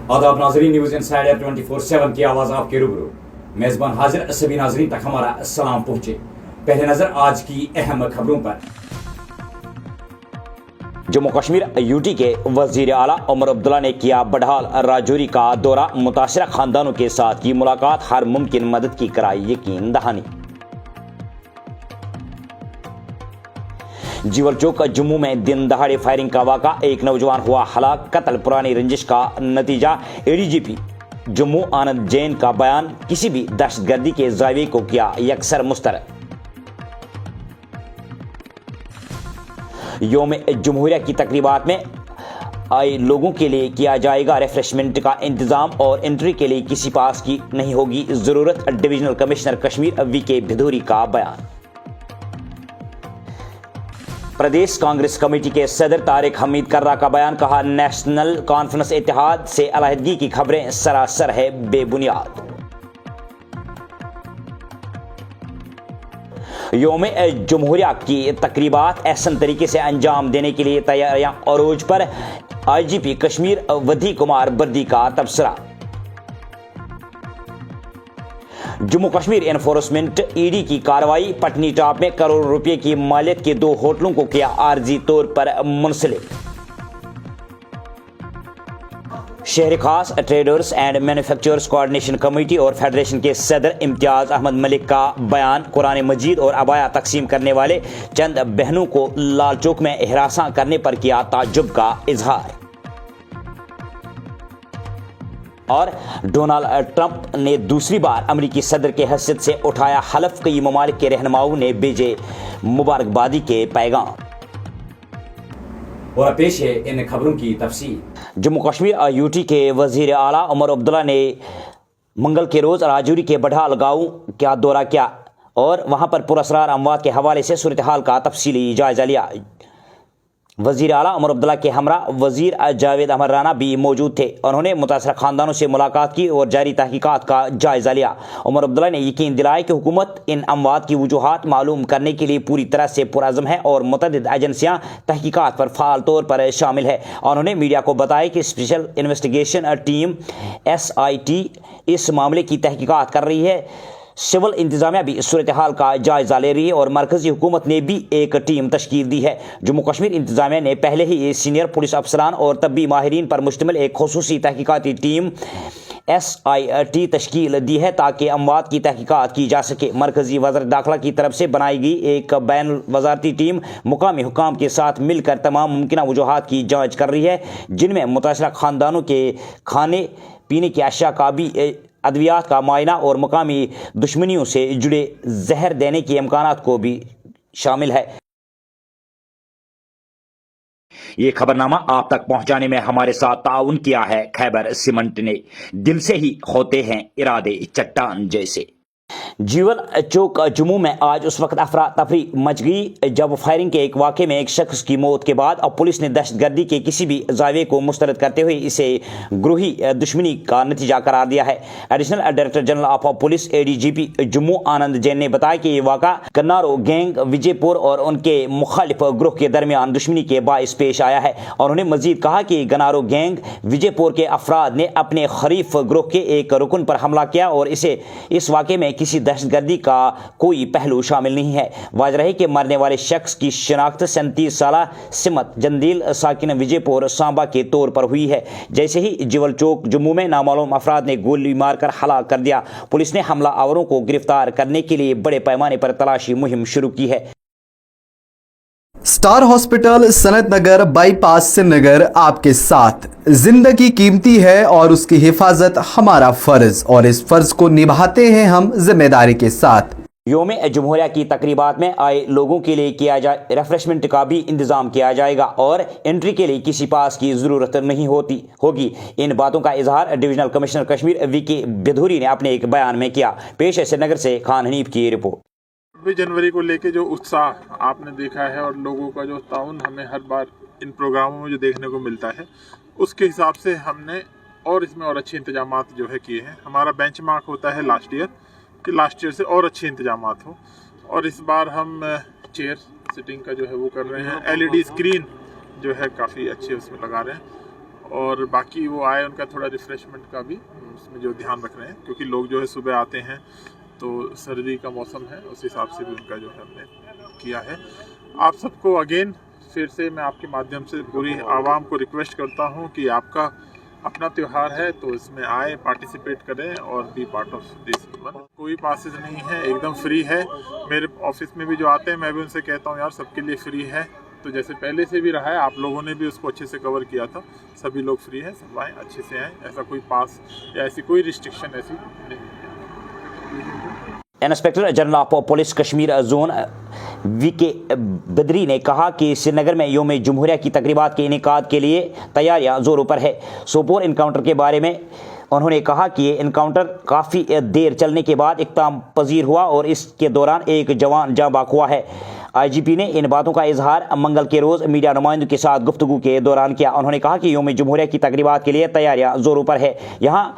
आदाब नाजरीन, news insider 24/7 की आवाज़ आपके रूबरू। मेज़बान हाजिर, सभी नाजरीन तक हमारा सलाम पहुँचे। पहले नज़र आज की अहम खबरों पर। जम्मू कश्मीर यूटी के वजीर आला उमर अब्दुल्ला ने किया बडहाल राजौरी का दौरा, मुतासरा खानदानों के साथ की मुलाकात, हर मुमकिन मदद की कराई यकीन दहानी। जीवल चौक जम्मू में दिन दहाड़े फायरिंग का वाक़ा, एक नौजवान हुआ हलाक, कत्ल पुरानी रंजिश का नतीजा। एडीजीपी जम्मू आनंद जैन का बयान, किसी भी दहशतगर्दी के ज़ाविये को किया यकसर मुस्तरद। यौम जमहूरिया की तकरीबात में आए लोगों के लिए किया जाएगा रिफ्रेशमेंट का इंतजाम और एंट्री के लिए किसी पास की नहीं होगी ज़रूरत। डिविजनल कमिश्नर कश्मीर वीके भिदोरी का बयान। प्रदेश कांग्रेस कमेटी के सदर तारिक हमीद कर्रा का बयान, कहा नेशनल कॉन्फ्रेंस इत्तेहाद से अलहदगी की खबरें सरासर है बेबुनियाद। यौम जमहूरिया की तकरीबात एहसन तरीके से अंजाम देने के लिए तैयारियां अरोज पर, आईजीपी कश्मीर वधी कुमार बर्दी का तबसरा। जम्मू कश्मीर एनफोर्समेंट ईडी की कार्रवाई, पटनी टॉप में करोड़ रुपए की मालियत के 2 होटलों को किया आर्जी तौर पर मुंसलिक। शहर खास traders and manufacturers coordination committee और फेडरेशन के सदर इम्तियाज अहमद मलिक का बयान, कुरान मजीद और अबाया तकसीम करने वाले चंद बहनों को लाल चौक में हिरासा करने पर किया ताज्जुब का इजहार। और डोनाल्ड ट्रंप ने दूसरी बार अमेरिकी सदर के हैसियत से उठाया हलफ, कई ममालिक के रहनुमाओं ने भेजे मुबारकबादी के पैगाम। और पेश है इन खबरों की तफसील। जम्मू कश्मीर यूटी के वजीर आला उमर अब्दुल्ला ने मंगल के रोज़ राजौरी के बडहाल गांव का दौरा किया और वहां पर पुरअसरार अमवात के हवाले से सूरत हाल का तफसीली जायजा लिया। वजीर आला उमर अब्दुल्ला के हमरा वजीर जावेद अहमद राना भी मौजूद थे। उन्होंने मुतासरा खानदानों से मुलाकात की और जारी तहकीकात का जायजा लिया। उमर अब्दुल्ला ने यकीन दिलाया कि हुकूमत इन अमवात की वजूहात मालूम करने के लिए पूरी तरह से पुरअज़्म है और मुतअद्दिद एजेंसियां तहकीकात पर फ़ाल तौर पर शामिल है। उन्होंने मीडिया को बताया कि स्पेशल इन्वेस्टिगेशन टीम SIT इस मामले की तहकीकात कर रही है। सिविल इंतजामिया भी सूरत हाल का जायजा ले रही है और मरकजी हुकूमत ने भी एक टीम तश्कील दी है। जम्मू कश्मीर इंतजामिया ने पहले ही सीनियर पुलिस अफसरान और तब्बी माहिरीन पर मुश्तमिल एक खुसूसी तहकीकाती टीम SIT तश्कील दी है ताकि अमवात की तहकीकात की जा सके। मरकजी वज़ारत दाखिला की तरफ से बनाई गई एक बैन वज़ारती टीम मुकामी हुकाम के साथ मिलकर तमाम मुमकिन वजूहात की जाँच कर रही है, जिनमें मुतासरा खानदानों के खाने पीने की अशिया का भी, अद्वियात का मायना और मुकामी दुश्मनियों से जुड़े जहर देने के इम्कानात को भी शामिल है। ये खबरनामा आप तक पहुंचाने में हमारे साथ ताउन किया है खैबर सीमेंट ने। दिल से ही होते हैं इरादे चट्टान जैसे। जीवल चौक जम्मू में आज उस वक्त अफरा तफरी मच गई जब फायरिंग के एक वाक़े में एक शख्स की मौत के बाद अब पुलिस ने दहशतगर्दी के किसी भी ज़ाविये को मुस्तरद करते हुए इसे गृही दुश्मनी का नतीजा करार दिया है। Additional director general of police ADGP Jammu Anand Jain ने बताया कि ये वाक़ा कन्नारो गैंग विजयपुर और उनके मुखालिफ ग्रुह के दरमियान दुश्मनी के बाइस पेश आया है। और उन्होंने मजीद कहा कि गनारो गैंग विजयपुर के अफराद ने अपने खरीफ ग्रुह के एक रुकन पर हमला किया और इस वाक़े में किसी दहशतगर्दी का कोई पहलू शामिल नहीं है। वाज़ेह है कि मरने वाले शख्स की शिनाख्त 37 साला सिमत जंदील साकिन विजयपुर सांबा के तौर पर हुई है। जैसे ही जीवल चौक जम्मू में नामालूम अफराद ने गोली मारकर हलाक कर दिया, पुलिस ने हमला आवरों को गिरफ्तार करने के लिए बड़े पैमाने पर तलाशी मुहिम शुरू की है। स्टार हॉस्पिटल सनत नगर बाईपास श्रीनगर आपके साथ। जिंदगी कीमती है और उसकी हिफाजत हमारा फर्ज, और इस फर्ज को निभाते हैं हम जिम्मेदारी के साथ। यौम जमहूरिया की तकरीबात में आए लोगों के लिए किया जाए रिफ्रेशमेंट का भी इंतजाम किया जाएगा और एंट्री के लिए किसी पास की ज़रूरत नहीं होगी। इन बातों का इजहार डिविजनल कमिश्नर कश्मीर वीके भिदोरी ने अपने एक बयान में किया। पेश है श्रीनगर से खान हनीफ की रिपोर्ट। 26 जनवरी को लेके जो उत्साह आपने देखा है और लोगों का जो ताउन हमें हर बार इन प्रोग्रामों में जो देखने को मिलता है, उसके हिसाब से हमने और इसमें और अच्छे इंतजाम जो है किए हैं। हमारा बेंचमार्क होता है लास्ट ईयर कि लास्ट ईयर से और अच्छे इंतजाम हो, और इस बार हम चेयर सिटिंग का जो है वो कर रहे हैं। LED स्क्रीन जो है काफ़ी अच्छे उसमें लगा रहे हैं और बाकी वो आए उनका थोड़ा रिफ़्रेशमेंट का भी उसमें जो ध्यान रख रहे हैं, क्योंकि लोग जो है सुबह आते हैं तो सर्दी का मौसम है, उस हिसाब से भी उनका जो है हमने किया है। आप सबको अगेन फिर से मैं आपके माध्यम से पूरी आवाम को रिक्वेस्ट करता हूँ कि आपका अपना त्यौहार है तो इसमें आए, पार्टिसिपेट करें और बी पार्ट ऑफ दिस। कोई पासेस नहीं है, एकदम फ्री है। मेरे ऑफिस में भी जो आते हैं मैं भी उनसे कहता हूँ यार सबके लिए फ्री है, तो जैसे पहले से भी रहा है, आप लोगों ने भी उसको अच्छे से कवर किया था, सभी लोग फ्री हैं, सब आएँ, अच्छे से आएँ, ऐसा कोई पास या ऐसी कोई रिस्ट्रिक्शन ऐसी नहीं है। Inspector general of police Kashmir zone VK Badri ने कहा कि श्रीनगर में योम जमहूरिया की तकरीबात के इनेकाद के लिए तैयारियां जोरों पर है। सोपोर इनकाउंटर के बारे में उन्होंने कहा कि ये इनकाउंटर काफ़ी देर चलने के बाद इक़्ताम पजीर हुआ और इसके दौरान एक जवान जाँ बाक हुआ है। आईजीपी ने इन बातों का इजहार मंगल के रोज़ मीडिया नुमाइंदों के साथ गुफ्तगू के दौरान किया। उन्होंने कहा कि योम जमहूरिया की तकरीबात के लिए तैयारियां जोरों पर है। यहाँ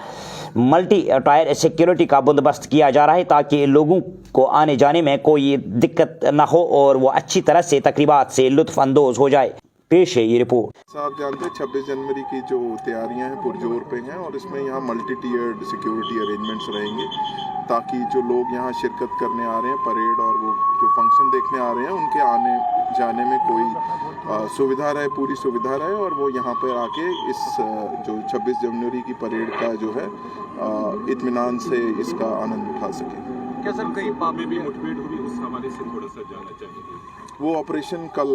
मल्टी टायर सिक्योरिटी का बंदोबस्त किया जा रहा है ताकि लोगों को आने जाने में कोई दिक्कत न हो और वो अच्छी तरह से तकरीबात से लुत्फ़ अंदोज़ हो जाए। पेश है ये रिपोर्ट। आप जानते हैं 26 जनवरी की जो तैयारियां हैं पुरजोर पे हैं और इसमें यहाँ मल्टी टीयर्ड सिक्योरिटी अरेंजमेंट्स रहेंगे ताकि जो लोग यहाँ शिरकत करने आ रहे हैं परेड और वो जो फंक्शन देखने आ रहे हैं उनके आने जाने में कोई सुविधा रहे, पूरी सुविधा रहे और वो यहाँ पर आके इस जो 26 जनवरी की परेड का जो है इत्मीनान से इसका आनंद उठा सकें। क्या सर कहीं पाप में भी मुठभेड़ हुई, उस हवाले से थोड़ा सा जानना चाहिए। वो ऑपरेशन कल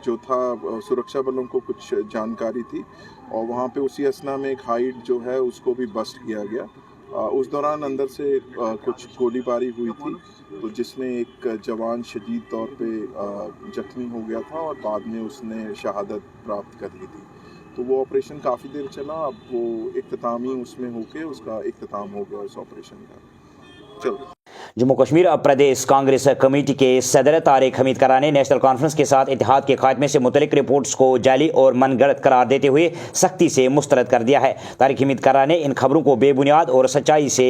जो था सुरक्षा बलों को कुछ जानकारी थी और वहाँ पे उसी असना में एक हाइड जो है उसको भी बस्ट किया गया। उस दौरान अंदर से कुछ गोलीबारी हुई थी तो जिसमें एक जवान शदीद तौर पे जख्मी हो गया था और बाद में उसने शहादत प्राप्त कर ली थी। तो वो ऑपरेशन काफ़ी देर चला, अब वो इख्तितामी उसमें होके उसका इख्तिताम हो गया उस ऑपरेशन का। चलो। जम्मू कश्मीर प्रदेश कांग्रेस कमेटी के सदर तारिक हमीद करार ने नेशनल कॉन्फ्रेंस के साथ इत्तेहाद के खात्मे से मुतल्लिक रिपोर्ट्स को जाली और मनगढ़ंत करार देते हुए सख्ती से मुस्तरद कर दिया है। तारिक हमीद करार ने इन खबरों को बेबुनियाद और सच्चाई से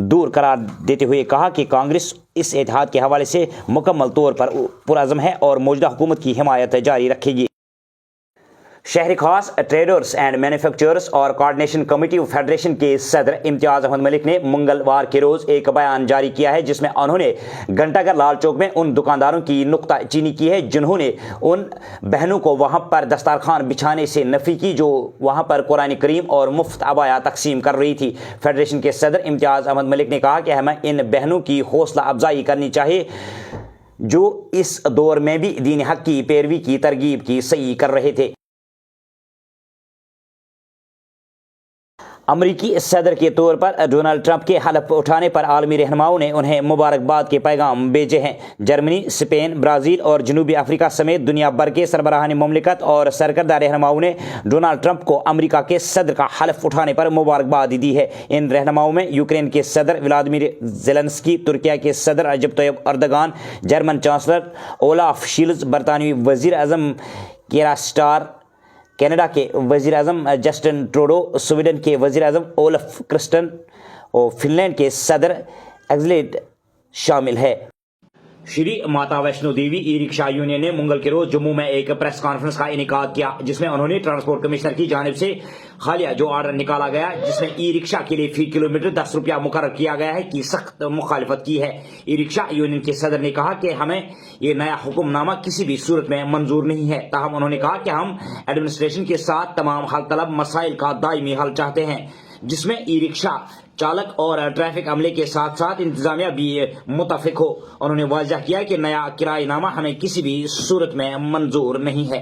दूर करार देते हुए कहा कि कांग्रेस इस इत्तेहाद के हवाले से मुकम्मल तौर पर पुरअज़्म है और मौजूदा हुकूमत की हिमायत जारी रखेगी। शहर खास ट्रेडर्स एंड मैन्युफैक्चरर्स और कोऑर्डिनेशन कमेटी ऑफ फेडरेशन के सदर इम्तियाज़ अहमद मलिक ने मंगलवार के रोज़ एक बयान जारी किया है जिसमें उन्होंने घंटाघर लाल चौक में उन दुकानदारों की नुक्ताचीनी की है जिन्होंने उन बहनों को वहां पर दस्तरखान बिछाने से नफ़ी की जो वहां पर कुरान करीम और मुफ्त अबाया तकसीम कर रही थी। फेडरेशन के सदर इम्तियाज़ अहमद मलिक ने कहा कि हमें इन बहनों की हौसला अफजाई करनी चाहिए जो इस दौर में भी दीन हक की पैरवी की तरगीब की सही कर रहे थे। अमरीकी सदर के तौर पर डोनाल्ड ट्रंप के हलफ उठाने पर आलमी रहनुमाओं ने उन्हें मुबारकबाद के पैगाम भेजे हैं। जर्मनी, स्पेन, ब्राज़ील और जनूबी अफ्रीका समेत दुनिया भर के सरबराहान मुमलिकत और सरकर्दा रहनुमाओं ने डोनाल्ड ट्रंप को अमरीका के सदर का हलफ उठाने पर मुबारकबाद दी है। इन रहनुमाओं में यूक्रेन के सदर व्लादिमीर ज़ेलेंस्की, तुर्किया के सदर रजब तय्यब अर्दगान, जर्मन चांसलर ओलाफ शील्ज़, बरतानवी वज़ीर आज़म कीर स्टारमर, कनाडा के वज़ीर आज़म जस्टिन ट्रूडो, स्वीडन के वज़ीर आज़म ओलफ क्रिस्टन और फिनलैंड के सदर एक्सलेड शामिल है। Shri Mata Vaishno Devi e rickshaw union ने मंगल के रोज जम्मू में एक प्रेस कॉन्फ्रेंस का इनेकाद किया जिसमें उन्होंने ट्रांसपोर्ट कमिश्नर की जानिब से हालिया जो ऑर्डर निकाला गया जिसमें ई रिक्शा के लिए फी किलोमीटर 10 रुपया मुकर्रर किया गया है की सख्त मुखालिफत की है। ई रिक्शा यूनियन के सदर ने कहा कि हमें ये नया हुक्मनामा किसी भी सूरत में मंजूर नहीं है। ताहम उन्होंने कहा कि हम एडमिनिस्ट्रेशन के साथ तमाम हल तलब मसाइल का दायमी हल चाहते हैं जिसमें ई रिक्शा चालक और ट्रैफिक अमले के साथ साथ इंतजामिया भी मुतफिक हो। उन्होंने वाज़ह किया कि नया किराएनामा हमें किसी भी सूरत में मंजूर नहीं है।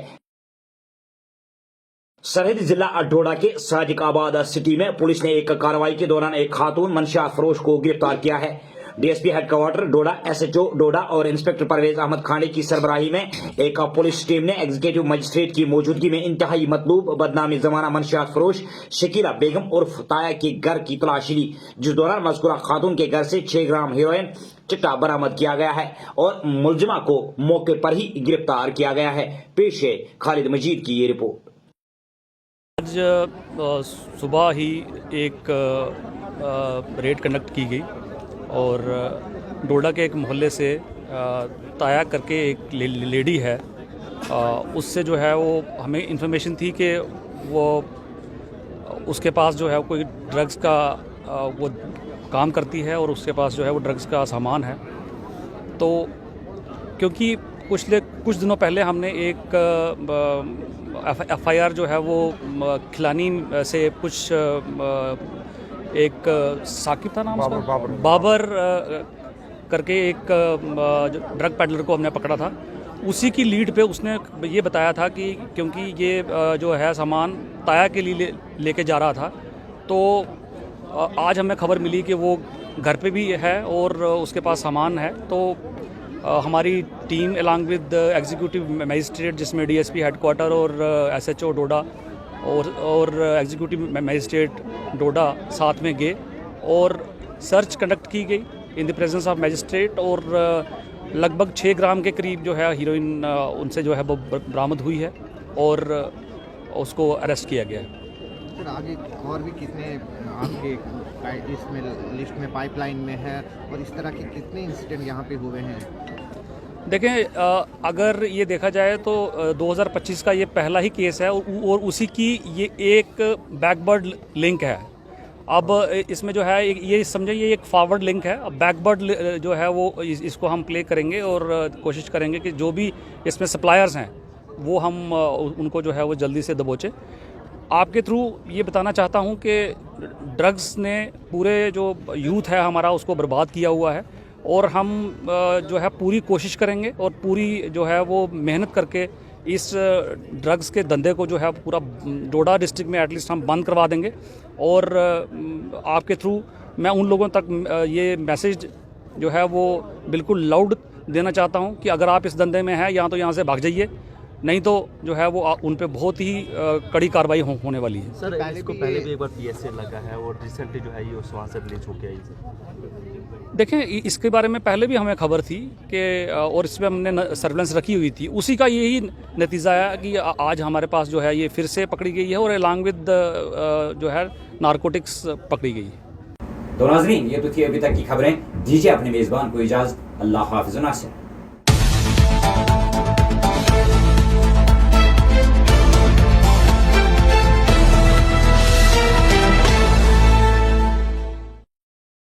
सरहदी जिला डोडा के सादिक आबाद सिटी में पुलिस ने एक कार्रवाई के दौरान एक खातून मंशियात फरोश को गिरफ्तार किया है। डीएसपी हेडक्वार्टर डोडा, एसएचओ डोडा और इंस्पेक्टर परवेज अहमद खाने की सरबराही में एक पुलिस टीम ने एग्जीक्यूटिव मजिस्ट्रेट की मौजूदगी में इंतहाई मतलूब बदनामी जमाना मंशियात फरोश शकीला बेगम उर्फ ताया के घर की तलाशी ली जिस दौरान मज़कूरा खातून के घर से 6 ग्राम हेरोइन चिट्टा बरामद किया गया है और मुलजिमा को मौके पर ही गिरफ्तार किया गया है। पेश है खालिद मजीद की ये रिपोर्ट। आज सुबह ही एक रेड कंडक्ट की गई और डोडा के एक मोहल्ले से ताया करके एक लेडी है, उससे जो है वो हमें इन्फॉर्मेशन थी कि वो उसके पास जो है कोई ड्रग्स का वो काम करती है और उसके पास जो है वो ड्रग्स का सामान है। तो क्योंकि कुछ दिनों पहले हमने एक FIR जो है वो खिलानी से कुछ एक साकिब था नाम उसका, बाबर करके एक ड्रग पैडलर को हमने पकड़ा था। उसी की लीड पे उसने ये बताया था कि क्योंकि ये जो है सामान ताया के लिए लेके जा रहा था, तो आज हमें खबर मिली कि वो घर पे भी है और उसके पास सामान है। तो हमारी team along with executive magistrate, जिसमें DSP हेडक्वार्टर और SHO डोडा और एग्जीक्यूटिव मजिस्ट्रेट डोडा साथ में गए और सर्च कंडक्ट की गई in the presence of magistrate और लगभग 6 ग्राम के करीब जो है हीरोइन उनसे जो है वो बरामद हुई है और उसको अरेस्ट किया गया है। सर आगे और भी कितने आपके इसमें लिस्ट में पाइपलाइन में है और इस तरह के कितने इंसिडेंट यहाँ पे हुए हैं? देखें, अगर ये देखा जाए तो 2025 का ये पहला ही केस है और उसी की ये एक बैकवर्ड लिंक है। अब इसमें जो है ये समझे ये एक फॉरवर्ड लिंक है। अब बैकवर्ड जो है वो इसको हम प्ले करेंगे और कोशिश करेंगे कि जो भी इसमें सप्लायर्स हैं वो हम उनको जो है वो जल्दी से दबोचे। आपके थ्रू ये बताना चाहता हूँ कि ड्रग्स ने पूरे जो यूथ है हमारा उसको बर्बाद किया हुआ है और हम जो है पूरी कोशिश करेंगे और पूरी जो है वो मेहनत करके इस ड्रग्स के धंधे को जो है पूरा डोडा डिस्ट्रिक्ट में एटलीस्ट हम बंद करवा देंगे। और आपके थ्रू मैं उन लोगों तक ये मैसेज जो है वो बिल्कुल लाउड देना चाहता हूँ कि अगर आप इस धंधे में हैं या तो यहाँ से भाग जाइए, नहीं तो जो है वो उन पे बहुत ही कड़ी कार्रवाई होने वाली है। सर इसको पहले भी एक बार PSA लगा है और रिसेंटली जो है ये वहाँ से रिलीज हो गया है सर। देखें, इसके बारे में पहले भी हमें खबर थी कि और इसमें हमने सर्विलेंस रखी हुई थी। उसी का यही नतीजा है कि आज हमारे पास जो है ये फिर से पकड़ी गई है और अलॉन्ग विद जो है नारकोटिक्स पकड़ी गई है। तो नाज़रीन, ये तो थी अभी तक की खबरें। दीजिए अपने मेज़बान को इजाज़त। अल्लाह हाफ़िज़।